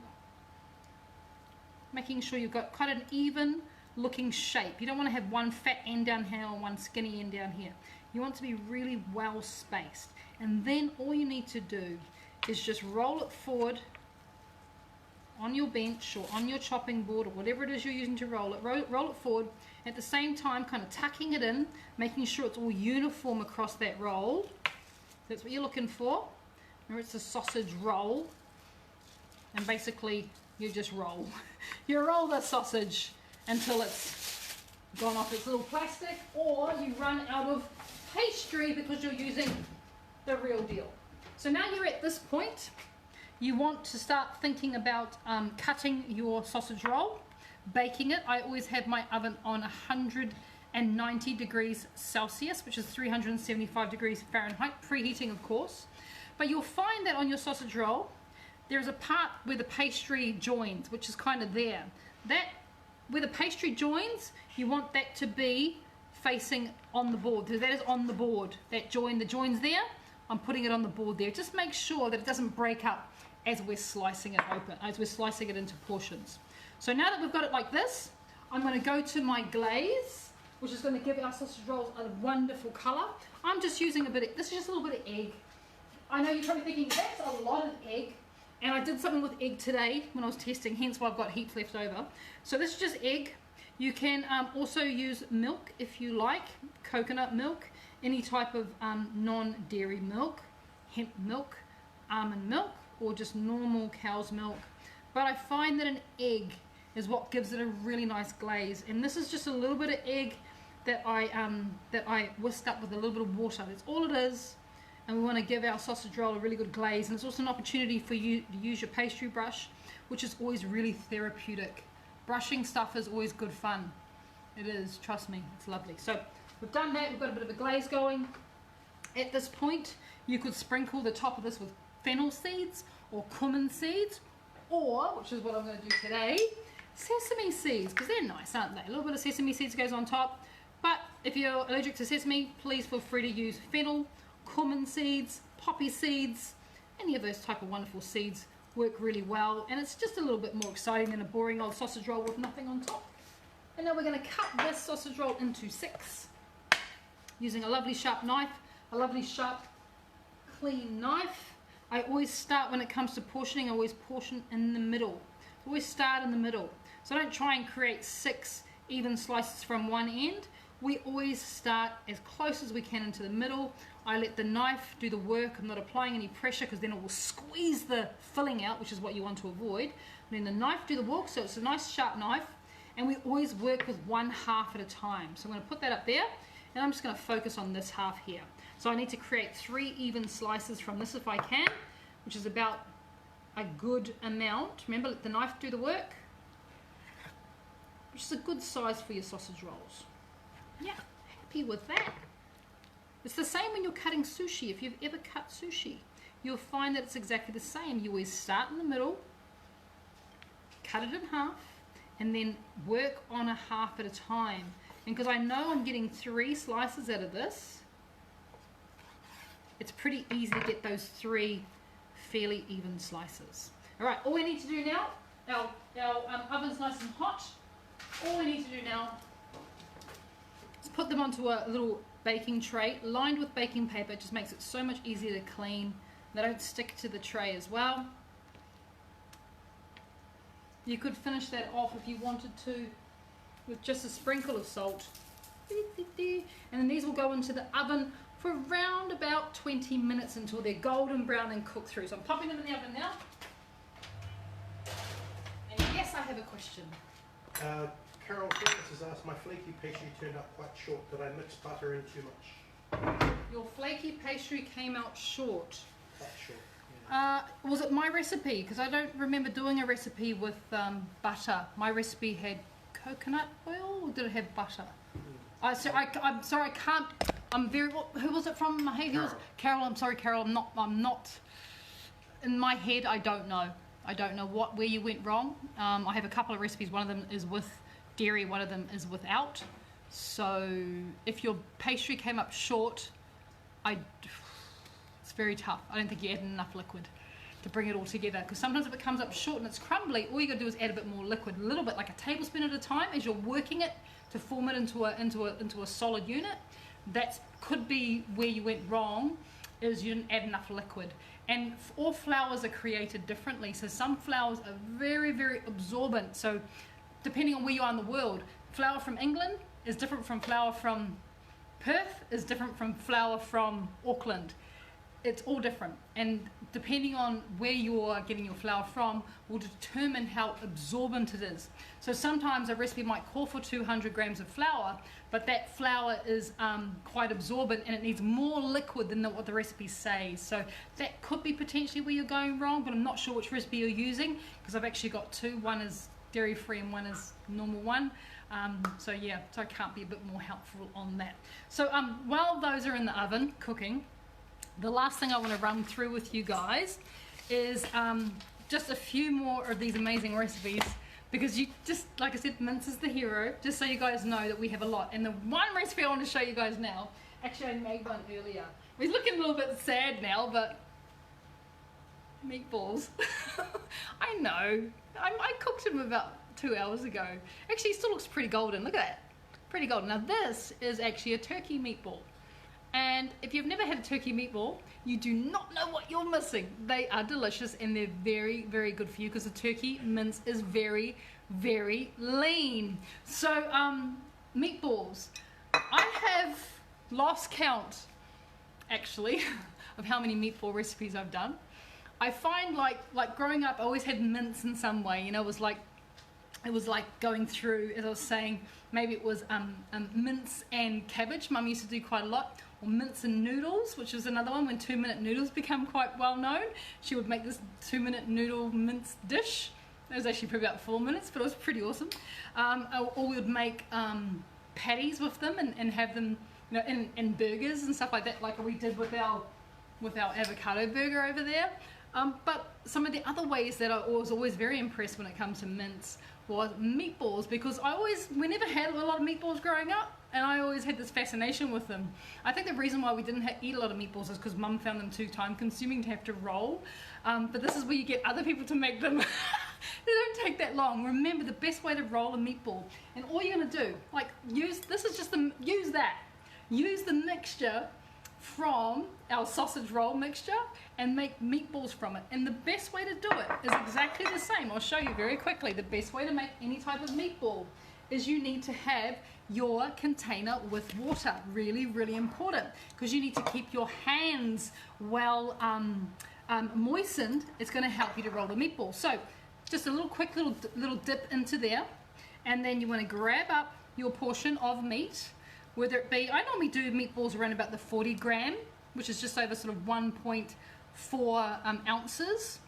Speaker 1: Making sure you've got kind of an even looking shape. You don't want to have one fat end down here or one skinny end down here. You want to be really well spaced. And then all you need to do is just roll it forward on your bench or on your chopping board or whatever it is you're using to roll it. Roll it forward, at the same time kind of tucking it in, making sure it's all uniform across that roll. That's what you're looking for. Remember, it's a sausage roll, and basically you just roll. You roll the sausage until it's gone off its little plastic, or you run out of pastry because you're using the real deal. So now you're at this point, you want to start thinking about cutting your sausage roll, baking it. I always have my oven on 190 degrees Celsius, which is 375 degrees Fahrenheit, preheating of course. But you'll find that on your sausage roll, there's a part where the pastry joins, which is kind of there. That, where the pastry joins, you want that to be facing on the board. So that is on the board. The join's there. I'm putting it on the board there. Just make sure that it doesn't break up as we're slicing it open, as we're slicing it into portions. So now that we've got it like this, I'm going to go to my glaze, which is going to give our sausage rolls a wonderful colour. I'm just using this is just a little bit of egg. I know you're probably thinking, that's a lot of egg. And I did something with egg today when I was testing, hence why I've got heaps left over. So this is just egg. You can also use milk if you like, coconut milk, any type of non-dairy milk, hemp milk, almond milk, or just normal cow's milk. But I find that an egg is what gives it a really nice glaze. And this is just a little bit of egg that I whisked up with a little bit of water. That's all it is. And we want to give our sausage roll a really good glaze. And it's also an opportunity for you to use your pastry brush, which is always really therapeutic. Brushing stuff is always good fun. It is, trust me, it's lovely. So we've done that, we've got a bit of a glaze going. At this point, you could sprinkle the top of this with fennel seeds or cumin seeds, or, which is what I'm going to do today, sesame seeds, because they're nice, aren't they? A little bit of sesame seeds goes on top. But if you're allergic to sesame, please feel free to use fennel, cumin seeds, poppy seeds, any of those type of wonderful seeds work really well, and it's just a little bit more exciting than a boring old sausage roll with nothing on top. And now we're going to cut this sausage roll into 6 using a lovely sharp knife, a lovely sharp clean knife. I always start, when it comes to portioning, I always portion in the middle. Always start in the middle. So I don't try and create 6 even slices from one end. We always start as close as we can into the middle. I let the knife do the work. I'm not applying any pressure because then it will squeeze the filling out, which is what you want to avoid. And then the knife do the work, so it's a nice sharp knife. And we always work with 1/2 at a time. So I'm going to put that up there, and I'm just going to focus on this half here. So I need to create 3 even slices from this if I can, which is about a good amount. Remember, let the knife do the work, which is a good size for your sausage rolls. Yeah, happy with that. It's the same when you're cutting sushi. If you've ever cut sushi, you'll find that it's exactly the same. You always start in the middle, cut it in half, and then work on a half at a time. And because I know I'm getting 3 slices out of this, it's pretty easy to get those 3 fairly even slices. All right, all we need to do now, our oven's nice and hot. All we need to do now is put them onto a little baking tray lined with baking paper. It just makes it so much easier to clean. They don't stick to the tray as well. You could finish that off if you wanted to with just a sprinkle of salt. And then these will go into the oven for around about 20 minutes until they're golden brown and cooked through. So I'm popping them in the oven now. And yes, I have a question.
Speaker 2: Carol Francis has asked, my flaky pastry turned out quite short. Did I mix butter in too much?
Speaker 1: Your flaky pastry came out short.
Speaker 2: Quite short. Yeah.
Speaker 1: Was it my recipe? Because I don't remember doing a recipe with butter. My recipe had coconut oil, or did it have butter? I'm sorry, I can't. I'm very. Who was it from? Carol. I'm sorry, Carol. I'm not. In my head, I don't know. I don't know where you went wrong. I have a couple of recipes. One of them is with dairy. One of them is without. So if your pastry came up short, it's very tough. I don't think you added enough liquid to bring it all together, because sometimes if it comes up short and it's crumbly, all you got to do is add a bit more liquid, a little bit, like a tablespoon at a time, as you're working it to form it into a solid unit. That could be where you went wrong, is you didn't add enough liquid. And all flours are created differently, so some flours are very, very absorbent. So depending on where you are in the world, flour from England is different from flour from Perth, is different from flour from Auckland. It's all different, and depending on where you're getting your flour from will determine how absorbent it is. So sometimes a recipe might call for 200 grams of flour, but that flour is quite absorbent and it needs more liquid than what the recipe says. So that could be potentially where you're going wrong, but I'm not sure which recipe you're using, because I've actually got 2. One is dairy free and one is normal one. So yeah, so I can't be a bit more helpful on that. So while those are in the oven cooking, the last thing I want to run through with you guys is just a few more of these amazing recipes, because you just, like I said, Mince is the hero, just so you guys know that we have a lot. And the one recipe I want to show you guys now Actually, I made one earlier. He's looking a little bit sad now, but meatballs. I know. I cooked him about 2 hours ago. Actually, he still looks pretty golden. Look at that. Pretty golden. Now this is actually a turkey meatball. And if you've never had a turkey meatball, you do not know what you're missing. They are delicious and they're very, very good for you because the turkey mince is very, very lean. So, meatballs. I have lost count, actually, of how many meatball recipes I've done. I find like growing up, I always had mince in some way. You know, it was like going through, as I was saying, maybe it was mince and cabbage. Mum used to do quite a lot. Or mince and noodles, which is another one when 2-minute noodles become quite well known. She would make this 2-minute noodle mince dish. It was actually probably about 4 minutes, but it was pretty awesome. Or we would make patties with them and have them, you know, in burgers and stuff like that, like we did with our avocado burger over there. But some of the other ways that I was always very impressed when it comes to mince was meatballs, because we never had a lot of meatballs growing up, and I always had this fascination with them. I think the reason why we didn't eat a lot of meatballs is because Mum found them too time consuming to have to roll. But this is where you get other people to make them. They don't take that long. Remember, the best way to roll a meatball, and all you're gonna do, like use the mixture from our sausage roll mixture and make meatballs from it. And the best way to do it is exactly the same. I'll show you very quickly. The best way to make any type of meatball is you need to have your container with water. Really, really important, because you need to keep your hands well moistened. It's going to help you to roll the meatball. So just a quick little dip into there, and then you want to grab up your portion of meat. Whether it be, I normally do meatballs around about the 40 gram, which is just over sort of 1.4 ounces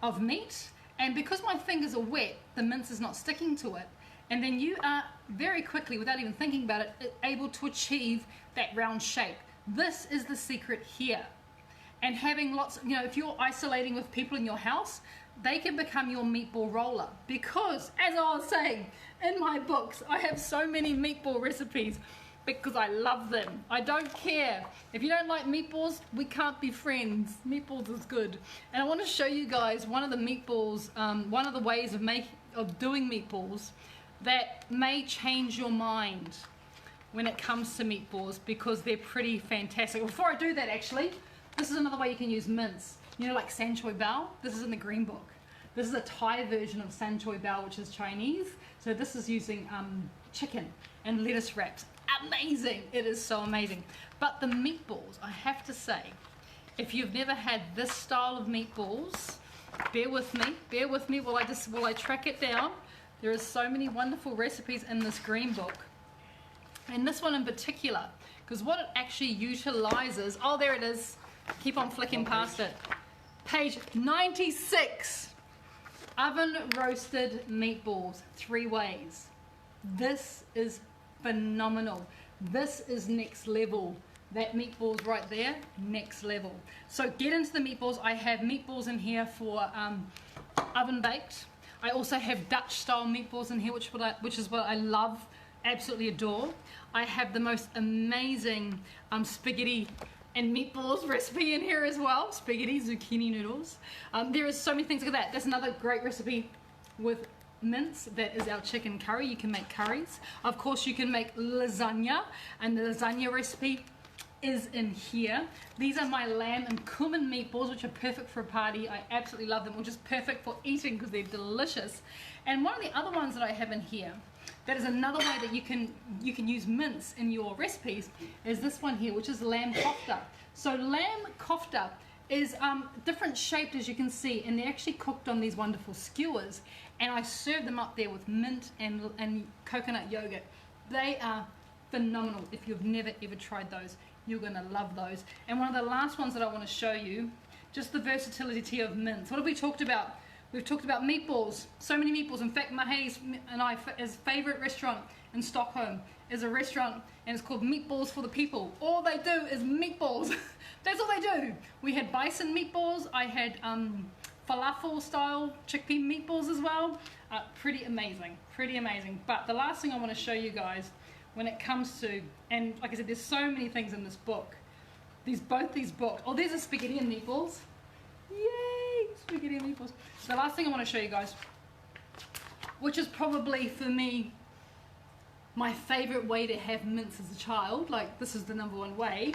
Speaker 1: of meat. And because my fingers are wet, the mince is not sticking to it. And then you are very quickly, without even thinking about it, able to achieve that round shape. This is the secret here. And having lots, you know, if you're isolating with people in your house, they can become your meatball roller, because, as I was saying, in my books I have so many meatball recipes because I love them. I don't care. If you don't like meatballs, we can't be friends. Meatballs is good. And I want to show you guys one of the meatballs, one of the ways of doing meatballs that may change your mind when it comes to meatballs, because they're pretty fantastic. Before I do that, actually, this is another way you can use mince. You know, like san choy bao? This is in the green book. This is a Thai version of san choy bao, which is Chinese. So this is using chicken and lettuce wraps. Amazing! It is so amazing. But the meatballs, I have to say, if you've never had this style of meatballs, bear with me while I track it down. There are so many wonderful recipes in this green book. And this one in particular, because what it actually utilizes, oh, there it is. Keep on flicking past it. Page 96. Oven roasted meatballs, 3 ways. This is phenomenal. This is next level. That meatballs right there, next level. So get into the meatballs. I have meatballs in here for oven baked. I also have Dutch style meatballs in here, which is what I love, absolutely adore. I have the most amazing spaghetti and meatballs recipe in here as well. Spaghetti, zucchini noodles. There is so many things like that. That's another great recipe with mince. That is our chicken curry. You can make curries. Of course, you can make lasagna, and the lasagna recipe is in here. These are my lamb and cumin meatballs, which are perfect for a party. I absolutely love them, which is perfect for eating because they're delicious. And one of the other ones that I have in here, that is another way that you can use mince in your recipes, is this one here, which is lamb kofta. So lamb kofta is different shaped, as you can see, and they're actually cooked on these wonderful skewers, and I serve them up there with mint and coconut yogurt. They are phenomenal. If you've never ever tried those, you're gonna love those. And one of the last ones that I want to show you, just the versatility of mince. What have we talked about? We've talked about meatballs, so many meatballs. In fact, Mahay's and his favourite restaurant in Stockholm is a restaurant, and it's called Meatballs for the People. All they do is meatballs. That's all they do. We had bison meatballs. I had falafel style chickpea meatballs as well. Pretty amazing, pretty amazing. But the last thing I want to show you guys, when it comes to, and like I said, there's so many things in this book. Both these books. Oh, there's a spaghetti and meatballs. Yay, spaghetti and meatballs. The last thing I want to show you guys, which is probably for me my favorite way to have mince as a child, like this is the #1 way,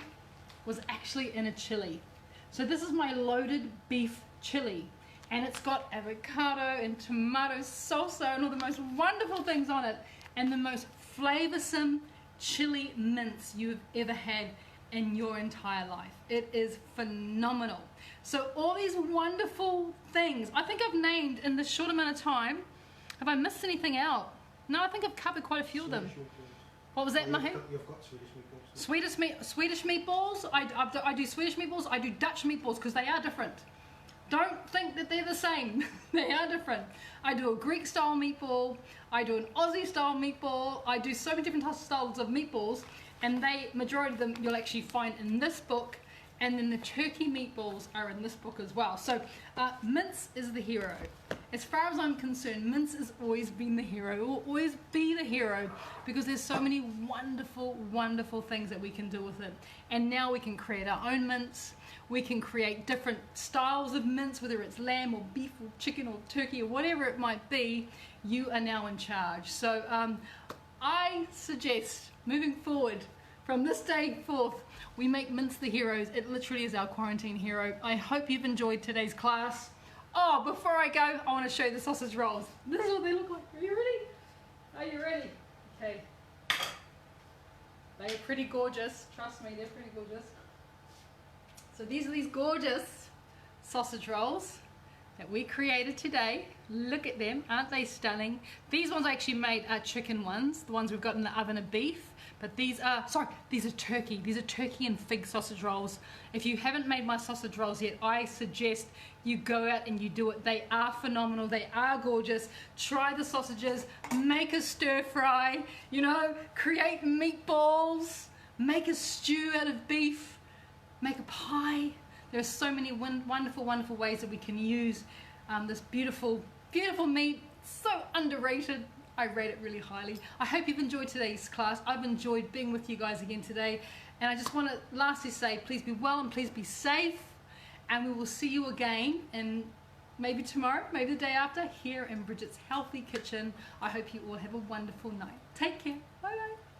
Speaker 1: was actually in a chili. So this is my loaded beef chili, and it's got avocado and tomato salsa and all the most wonderful things on it, and the most flavoursome chili mince you've ever had in your entire life. It is phenomenal. So all these wonderful things, I think I've named in this short amount of time. Have I missed anything out? No, I think I've covered quite a few of them. What was that, Mahi?
Speaker 2: You've got Swedish meatballs.
Speaker 1: Swedish meatballs. I do Swedish meatballs. I do Dutch meatballs because they are different. Don't think that they're the same. They are different. I do a Greek style meatball. I do an Aussie style meatball. I do so many different styles of meatballs, and majority of them you'll actually find in this book, and then the turkey meatballs are in this book as well. So Mince is the hero. As far as I'm concerned, Mince has always been the hero, will always be the hero, because there's so many wonderful, wonderful things that we can do with it. And now we can create our own mince. We can create different styles of mince, whether it's lamb or beef or chicken or turkey or whatever it might be. You are now in charge. So I suggest, moving forward, from this day forth, we make Mince the heroes. It literally is our quarantine hero. I hope you've enjoyed today's class. Oh, before I go, I want to show you the sausage rolls. This is what they look like. Are you ready? Are you ready? Okay. They are pretty gorgeous. Trust me, they're pretty gorgeous. So these are these gorgeous sausage rolls that we created today. Look at them, aren't they stunning? These ones I actually made are chicken ones. The ones we've got in the oven are beef. But these are turkey. These are turkey and fig sausage rolls. If you haven't made my sausage rolls yet, I suggest you go out and you do it. They are phenomenal. They are gorgeous. Try the sausages. Make a stir fry. You know, create meatballs. Make a stew out of beef. Make a pie. There are so many wonderful, wonderful ways that we can use this beautiful, beautiful meat. So underrated. I rate it really highly. I hope you've enjoyed today's class. I've enjoyed being with you guys again today. And I just want to lastly say, please be well and please be safe. And we will see you again, and maybe tomorrow, maybe the day after, here in Bridget's Healthy Kitchen. I hope you all have a wonderful night. Take care. Bye bye.